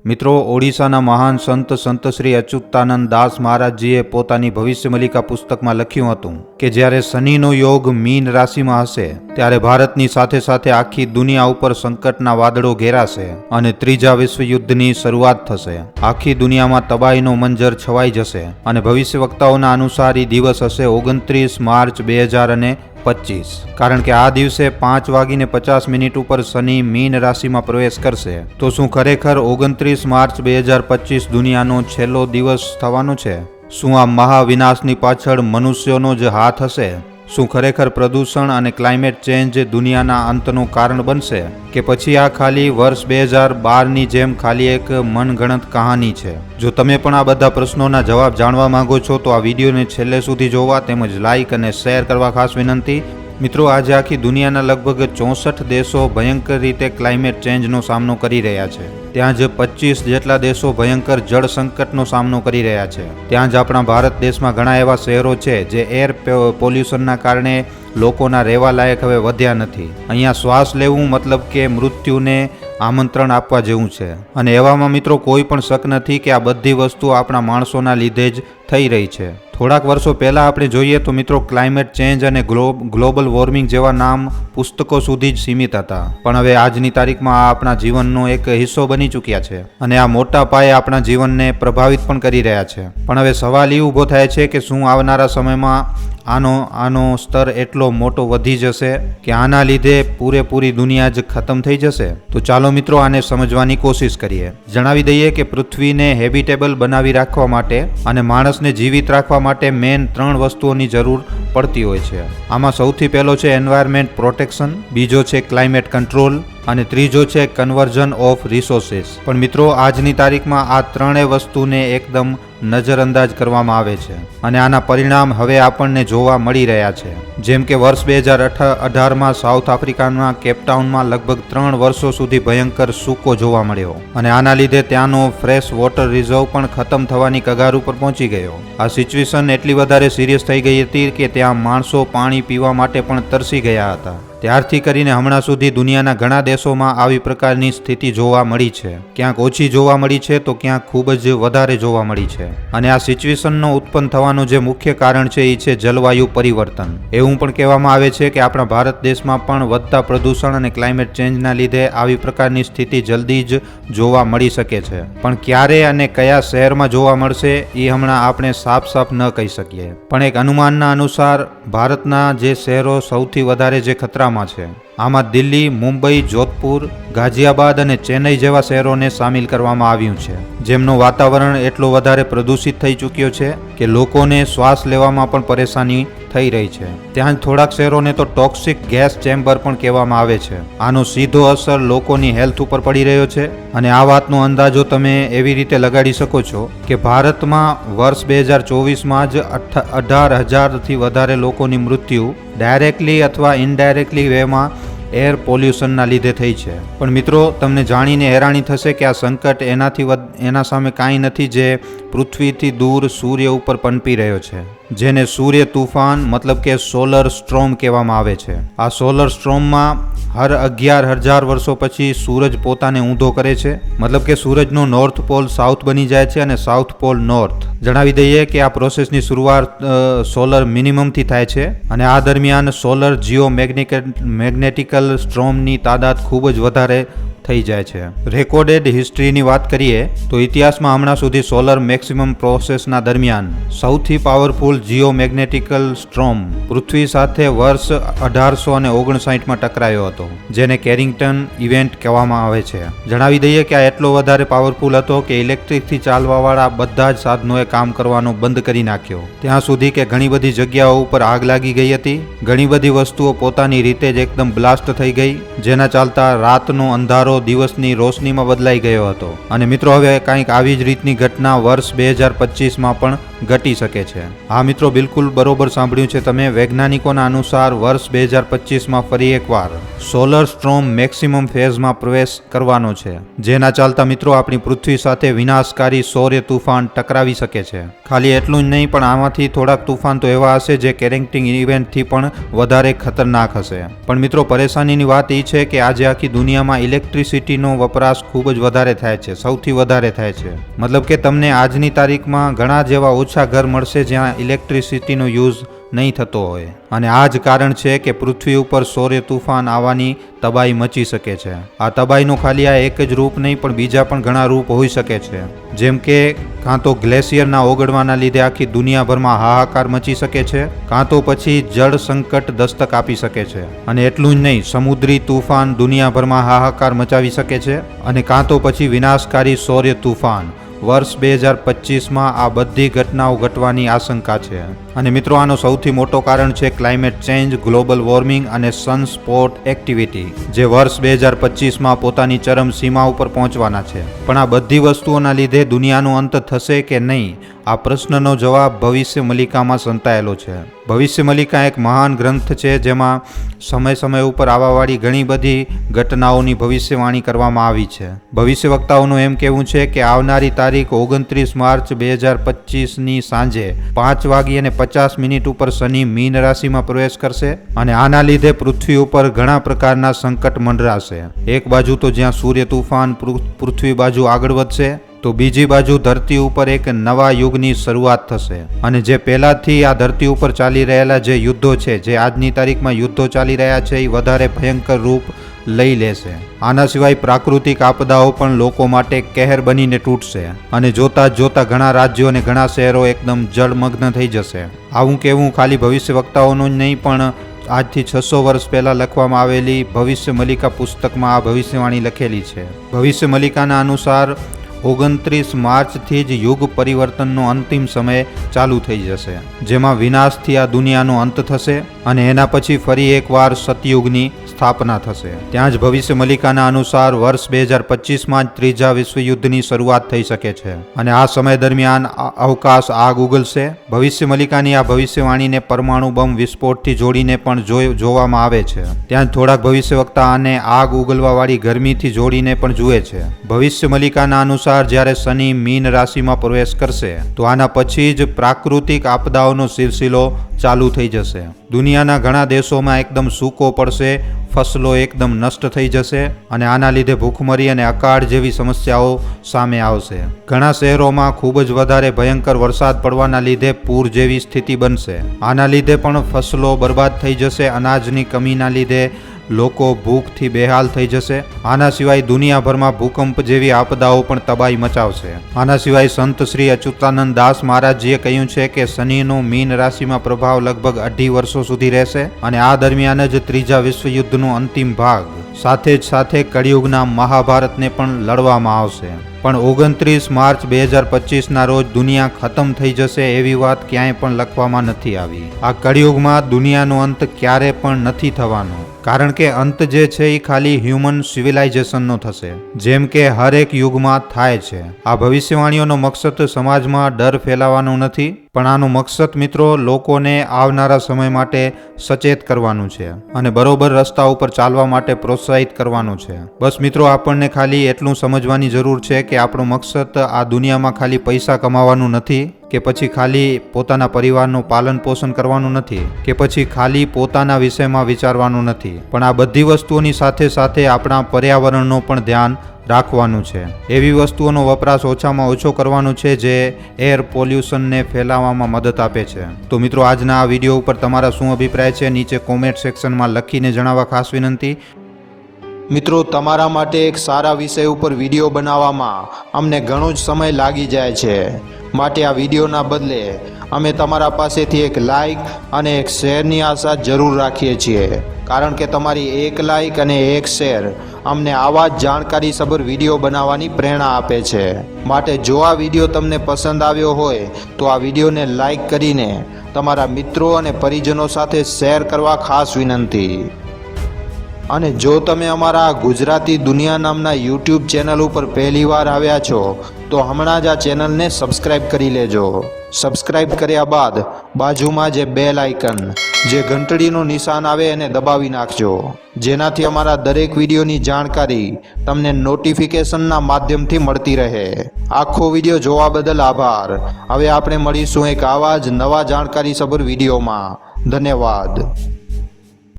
મિત્રો, ઓડિશાના મહાન સંત શ્રી અચ્યુતાનંદ દાસ મહારાજજીએ પોતાની ભવિષ્યમલિકા પુસ્તકમાં લખ્યું હતું કે જ્યારે શનિનો યોગ મીન રાશિમાં હશે ત્યારે ભારતની સાથે સાથે આખી દુનિયા ઉપર સંકટના વાદળો ઘેરાશે અને ત્રીજા વિશ્વયુદ્ધની શરૂઆત થશે. આખી દુનિયામાં તબાહીનો મંજર છવાઈ જશે અને ભવિષ્યવક્તાઓના અનુસાર એ દિવસ હશે 29 માર્ચ 2025. કારણ કે આ દિવસે 5:50 ઉપર શનિ મીન રાશિમાં પ્રવેશ કરશે. તો શું ખરેખર 29 માર્ચ 2025 દુનિયાનો છેલ્લો દિવસ થવાનો છે? શું આ મહાવિનાશની પાછળ મનુષ્યોનો જ હાથ હશે? શું ખરેખર પ્રદૂષણ અને ક્લાઇમેટ ચેન્જ દુનિયાના અંતનું કારણ બનશે કે પછી આ ખાલી વર્ષ 2012ની જેમ ખાલી એક મનગણત કહાની છે? જો તમે પણ આ બધા પ્રશ્નોના જવાબ જાણવા માંગો છો તો આ વિડીયોને છેલ્લે સુધી જોવા તેમજ લાઇક અને શેર કરવા ખાસ વિનંતી. મિત્રો, આજે આખી દુનિયાના લગભગ 64 દેશો ભયંકર રીતે ક્લાઇમેટ ચેન્જનો સામનો કરી રહ્યા છે. ત્યાં જ 25 જેટલા દેશો ભયંકર જળ સંકટનો સામનો કરી રહ્યા છે. ત્યાં જ આપણા ભારત દેશમાં ઘણા એવા શહેરો છે જે એર પોલ્યુશનના કારણે લોકોના રહેવા લાયક હવે વધ્યા નથી. અહીંયા શ્વાસ લેવું મતલબ કે મૃત્યુને આમંત્રણ આપવા જેવું છે. અને એવામાં મિત્રો કોઈ પણ શક નથી કે આ બધી વસ્તુ આપણા માણસોના લીધે જ થઈ રહી છે. થોડાક વર્ષો પહેલાં આપણે જોઈએ તો મિત્રો ક્લાઇમેટ ચેન્જ અને ગ્લોબલ વોર્મિંગ જેવા નામ પુસ્તકો સુધી જ સીમિત હતા, પણ હવે આજની તારીખમાં આ આપણા જીવનનો એક હિસ્સો બની ચૂક્યા છે અને આ મોટા પાયે આપણા જીવનને પ્રભાવિત પણ કરી રહ્યા છે. પણ હવે સવાલ એ ઊભો થાય છે કે શું આવનારા સમયમાં આનો સ્તર એટલો મોટો વધી જશે કે આના લીધે પૂરેપૂરી દુનિયા જ ખતમ થઈ જશે? તો ચાલો મિત્રો આને સમજવાની કોશિશ કરીએ. જણાવી દઈએ કે પૃથ્વીને હેબિટેબલ બનાવી રાખવા માટે અને માણસને જીવિત રાખવા માટે મેન 3 વસ્તુઓની જરૂર પડતી હોય છે. આમાં સૌથી પહેલો છે એન્વાયરમેન્ટ પ્રોટેક્શન, બીજો છે ક્લાઇમેટ કંટ્રોલ અને ત્રીજો છે કન્વર્ઝન ઓફ રિસોર્સિસ. પણ મિત્રો આજની તારીખમાં આ ત્રણેય વસ્તુને એકદમ નજરઅંદાજ કરવામાં આવે છે અને આના પરિણામ હવે આપણને જોવા મળી રહ્યા છે. જેમ કે વર્ષ 2018માં સાઉથ આફ્રિકાના કેપટાઉનમાં લગભગ 3 વર્ષો સુધી ભયંકર સૂકો જોવા મળ્યો અને આના લીધે ત્યાંનો ફ્રેશ વોટર રિઝર્વ પણ ખતમ થવાની કગાર ઉપર પહોંચી ગયો. આ સિચ્યુએશન એટલી વધારે સિરિયસ થઈ ગઈ હતી કે ત્યાં માણસો પાણી પીવા માટે પણ તરસી ગયા હતા. ત્યારથી કરીને હમણાં સુધી દુનિયાના ઘણા દેશોમાં આવી પ્રકારની સ્થિતિ જોવા મળી છે. ક્યાંક ઓછી જોવા મળી છે તો ક્યાંક ખૂબ જ વધારે જોવા મળી છે. અને આ સિચ્યુએશનનો ઉત્પન્ન થવાનું જે મુખ્ય કારણ છે એ છે જલવાયુ પરિવર્તન. એવું પણ કહેવામાં આવે છે કે આપણા ભારત દેશમાં પણ વધતા પ્રદૂષણ અને ક્લાઇમેટ ચેન્જના લીધે આવી પ્રકારની સ્થિતિ જલ્દી જ જોવા મળી શકે છે. પણ ક્યારે અને કયા શહેરમાં જોવા મળશે એ હમણાં આપણે સાફ ન કહી શકીએ. પણ એક અનુમાનના અનુસાર ભારતના જે શહેરો સૌથી વધારે જે ખતરામાં છે આમાં દિલ્હી, મુંબઈ, જોધપુર, ગાઝિયાબાદ અને ચેન્નઈ જેવા શહેરોને સામેલ કરવામાં આવ્યું છે, જેમનું વાતાવરણ એટલો વધારે પ્રદૂષિત થઈ ચૂક્યો છે કે લોકોને શ્વાસ લેવામાં પણ પરેશાની થઈ રહી છે. ત્યાં થોડાક શહેરોને તો ટોક્સિક ગેસ ચેમ્બર પણ કહેવામાં આવે છે. આનો સીધો અસર લોકોની હેલ્થ ઉપર પડી રહ્યો છે અને આ વાતનો અંદાજો તમે એવી રીતે લગાડી શકો છો કે ભારતમાં વર્ષ 2024માં જ 18,000થી વધારે લોકોની મૃત્યુ ડાયરેક્ટલી અથવા ઇનડાયરેક્ટલી વેમાં એર પોલ્યુશનના લીધે થઈ છે. પણ મિત્રો, તમને જાણીને હેરાની થશે કે આ સંકટ એના સામે કાંઈ નથી જે પૃથ્વીથી દૂર સૂર્ય ઉપર પનપી રહ્યો છે, જેને સૂર્ય તુફાન મતલબ કે સોલર સ્ટ્રોમ કહેવામાં આવે છે. આ સોલર સ્ટ્રોમમાં હર 11,000 વર્ષો પછી સૂરજ પોતાને ઊંધો કરે છે, મતલબ કે સૂરજનો નોર્થ પોલ સાઉથ બની જાય છે અને સાઉથ પોલ નોર્થ. જણાવી દઈએ કે આ પ્રોસેસની શરૂઆત સોલર મિનિમમથી થાય છે અને આ દરમિયાન સોલર મેગ્નેટિકલ સ્ટ્રોમની તાદાદ ખૂબ જ વધારે થઈ જાય છે. રેકોર્ડેડ હિસ્ટ્રીની વાત કરીએ તો ઇતિહાસમાં હમણાં સુધી સોલર મેક્સિમમ પ્રોસેસના દરમિયાન સૌથી પાવરફુલ મેગ્નેટિકલ સ્ટ્રોમ પૃથ્વી સાથે વર્ષ 1859માં ટકરાયો હતો, જેને કેરિંગટન ઇવેન્ટ કહેવામાં આવે છે. જણાવી દઈએ કે આ એટલો વધારે પાવરફુલ હતો કે ઇલેક્ટ્રિકથી ચાલવાવાળા બધા જ સાધનોએ કામ કરવાનું બંધ કરી નાખ્યો. ત્યાં સુધી કે ઘણી બધી જગ્યાઓ ઉપર આગ લાગી ગઈ હતી. ઘણી બધી વસ્તુઓ પોતાની રીતે જ એકદમ બ્લાસ્ટ થઈ ગઈ, જેના ચાલતા રાતનો અંધારો દિવસની રોશનીમાં બદલાઈ ગયો હતો. અને મિત્રો, હવે કંઈક આવી જ રીતની ઘટના વર્ષ 2025માં પણ ઘટી શકે છે. હા મિત્રો, બિલકુલ બરોબર સાંભળ્યું છે તમે. વૈજ્ઞાનિકોના અનુસાર વર્ષ 2025માં ફરી એકવાર સોલર સ્ટ્રોમ મેક્સિમમ ફેઝમાં પ્રવેશ કરવાનો છે, જેના ચાલતા મિત્રો આપણી પૃથ્વી સાથે વિનાશકારી સૌર્ય તુફાન ટકરાવી શકે છે. ખાલી એટલું જ નહીં, પણ આમાંથી થોડાક તુફાન તો એવા હશે જે કેરિંગટન ઇવેન્ટથી પણ વધારે ખતરનાક હશે. પણ મિત્રો, પરેશાનીની વાત એ છે કે આજે આખી દુનિયામાં ઇલેક્ટ્રિસિટી ઇલેક્ટ્રિસિટીનો વપરાશ ખૂબ જ વધારે થાય છે, સૌથી વધારે થાય છે. મતલબ કે તમને આજની તારીખમાં ઘણા જેવા ઓછા ઘર મળશે જ્યાં ઇલેક્ટ્રિસિટીનો યુઝ નહીં થતો હોય. અને આ જ કારણ છે કે પૃથ્વી ઉપર સૌર તૂફાન આવવાની તબાહી મચી શકે છે. આ તબાહીનું ખાલી આ એક જ રૂપ નહીં પણ બીજા પણ ઘણા રૂપ હોઈ શકે છે. જેમ કે કાં તો ગ્લેશિયરના ઓગળવાના લીધે આખી દુનિયાભરમાં હાહાકાર મચી શકે છે, કાં તો પછી જળ સંકટ દસ્તક આપી શકે છે. અને એટલું જ નહીં, સમુદ્રી તૂફાન દુનિયાભરમાં હાહાકાર મચાવી શકે છે. અને કાં તો પછી વિનાશકારી સૌર તૂફાન. વર્ષ 2025માં આ બધી ઘટનાઓ ઘટવાની આશંકા છે. અને મિત્રો, આનો સૌથી મોટો કારણ છે ક્લાઇમેટ ચેન્જ, ગ્લોબલ વોર્મિંગ અને સનસ્પોટ એક્ટિવિટી, જે વર્ષ 2025માં પોતાની ચરમ સીમા ઉપર પહોંચવાના છે. પણ આ બધી વસ્તુઓના લીધે દુનિયાનો અંત થશે કે નહીં, આ પ્રશ્નનો જવાબ ભવિષ્ય મલિકામાં સંતાયેલો છે. ભવિષ્ય મલિકા એક મહાન ગ્રંથ છે જેમાં સમય ઉપર આવવાવાળી ઘણી બધી ઘટનાઓની ભવિષ્યવાણી કરવામાં આવી છે. ભવિષ્ય વક્તાઓનું એમ કહેવું છે કે આવનારી તારીખ 29 માર્ચ 2025ની સાંજે 5:50 ઉપર શનિ મીન રાશિમાં પ્રવેશ કરશે અને આના લીધે પૃથ્વી ઉપર ઘણા પ્રકારના સંકટ મંડરાશે. એક બાજુ તો જ્યાં સૂર્ય તૂફાન પૃથ્વી બાજુ આગળ વધશે, તો બીજી બાજુ ધરતી ઉપર એક નવા યુગની શરૂઆત થશે. અને જે પહેલાથી આ ધરતી ઉપર ચાલી રહેલા જે યુદ્ધો છે, જે આજની તારીખમાં યુદ્ધો ચાલી રહ્યા છે, એ વધારે ભયંકર રૂપ લઈ લેશે. આના સિવાય પ્રાકૃતિક આપદાઓ પણ લોકો માટે કહેર બનીને તૂટશે અને જોતા જ જોતા ઘણા રાજ્યો અને ઘણા શહેરો એકદમ જળમગ્ન થઈ જશે. આવું કહેવું ખાલી ભવિષ્ય વક્તાઓનું જ નહીં પણ આજથી 600 વર્ષ પહેલાં લખવામાં આવેલી ભવિષ્ય મલિકા પુસ્તકમાં આ ભવિષ્યવાણી લખેલી છે. ભવિષ્ય મલિકાના અનુસાર 29 માર્ચથી જ યુગ પરિવર્તનનો અંતિમ સમય ચાલુ થઈ જશે, જેમાં વિનાશથી આ દુનિયાનો અંત થશે અને એના પછી ફરી એકવાર સતયુગની સ્થાપના થશે. ત્યાં જ ભવિષ્ય મલિકાના અનુસાર વર્ષ 2025માં જ ત્રીજા વિશ્વયુદ્ધની શરૂઆત થઈ શકે છે અને આ સમય દરમિયાન અવકાશ આગ ઉગલશે. ભવિષ્ય મલિકાની આ ભવિષ્યવાણીને પરમાણુ બમ વિસ્ફોટથી જોડીને પણ જોવામાં આવે છે. ત્યાં થોડાક ભવિષ્ય વક્તા આને આગ ઉગલવાવાળી ગરમીથી જોડીને પણ જુએ છે. ભવિષ્ય મલિકાના અનુસાર જ્યારે શનિ મીન રાશિમાં પ્રવેશ કરશે તો આના પછી જ પ્રાકૃતિક આપદાઓનો સિલસિલો ચાલુ થઈ જશે. દુનિયાના ઘણા દેશોમાં એકદમ સૂકો પડશે, ફસલો એકદમ નષ્ટ થઈ જશે અને આના લીધે ભૂખમરી અને અકાળ જેવી સમસ્યાઓ સામે આવશે. ઘણા શહેરોમાં ખૂબ જ વધારે ભયંકર વરસાદ પડવાના લીધે પૂર જેવી સ્થિતિ બનશે. આના લીધે પણ ફસલો બરબાદ થઈ જશે. અનાજની કમીના લીધે લોકો ભૂખથી બેહાલ થઈ જશે. આના સિવાય દુનિયાભરમાં ભૂકંપ જેવી આપદાઓ પણ તબાહી મચાવશે. આના સિવાય સંત શ્રી અચ્યુતાનંદ દાસ મહારાજજીએ કહ્યું છે કે શનિનો મીન રાશિમાં પ્રભાવ લગભગ 2.5 વર્ષો સુધી રહેશે અને આ દરમિયાન જ ત્રીજા વિશ્વયુદ્ધનો અંતિમ ભાગ સાથે કળિયુગના મહાભારતને પણ લડવામાં આવશે. પણ 29 માર્ચ 2025ના રોજ દુનિયા ખતમ થઈ જશે એવી વાત ક્યાંય પણ લખવામાં નથી આવી. આ કળિયુગમાં દુનિયાનો અંત ક્યારે પણ નથી થવાનો, કારણ કે અંત જે છે એ ખાલી હ્યુમન સિવિલાઇઝેશનનો થશે, જેમ કે હરેક યુગમાં થાય છે. આ ભવિષ્યવાણીઓનો મકસદ સમાજમાં ડર ફેલાવવાનો નથી, પણ આનો મકસદ મિત્રો લોકોને આવનારા સમય માટે સચેત કરવાનું છે અને બરોબર રસ્તા ઉપર ચાલવા માટે પ્રોત્સાહિત કરવાનું છે. બસ મિત્રો, આપણને ખાલી એટલું સમજવાની જરૂર છે કે આપણો મકસદ આ દુનિયામાં ખાલી પૈસા કમાવાનું નથી, કે પછી ખાલી પોતાના પરિવારનું પાલન પોષણ કરવાનું નથી, કે પછી ખાલી પોતાના વિષયમાં વિચારવાનું નથી, પણ આ બધી વસ્તુઓની સાથે સાથે આપણા પર્યાવરણનો પણ ધ્યાન રાખવાનું છે. એવી વસ્તુઓનો વપરાશ ઓછામાં ઓછો કરવાનો છે જે એર પોલ્યુશનને ફેલાવવામાં મદદ આપે છે. તો મિત્રો, આજના આ વિડીયો ઉપર તમારા શું અભિપ્રાય છે નીચે કોમેન્ટ સેક્શનમાં લખીને જણાવવા ખાસ વિનંતી. મિત્રો, તમારા માટે એક સારા વિષય ઉપર વિડીયો બનાવવામાં અમને ઘણો જ સમય લાગી જાય છે, માટે આ વિડીયોના બદલે અમે તમારા પાસેથી એક લાઇક અને એક શેરની આશા જરૂર રાખીએ છીએ, કારણ કે તમારી એક લાઇક અને એક શેર અમને આવા જ જાણકારીસભર વિડીયો બનાવવાની પ્રેરણા આપે છે. માટે જો આ વિડીયો તમને પસંદ આવ્યો હોય તો આ વિડીયોને લાઇક કરીને તમારા મિત્રો અને પરિજનો સાથે શેર કરવા ખાસ વિનંતી. અને જો તમે અમારા ગુજરાતી દુનિયા નામના યુટ્યુબ ચેનલ ઉપર પહેલીવાર આવ્યા છો તો હમણાં જ આ ચેનલને સબસ્ક્રાઈબ કરી લેજો. સબસ્ક્રાઈબ કર્યા બાદ બાજુમાં જે બેલ આઇકન જે ઘંટડીનું નિશાન આવે એને દબાવી નાખજો, જેનાથી અમારા દરેક વિડીયોની જાણકારી તમને નોટિફિકેશનના માધ્યમથી મળતી રહે. આખો વિડીયો જોવા બદલ આભાર. હવે આપણે મળીશું એક આવા જ નવા જાણકારીસભર વિડીયોમાં. ધન્યવાદ.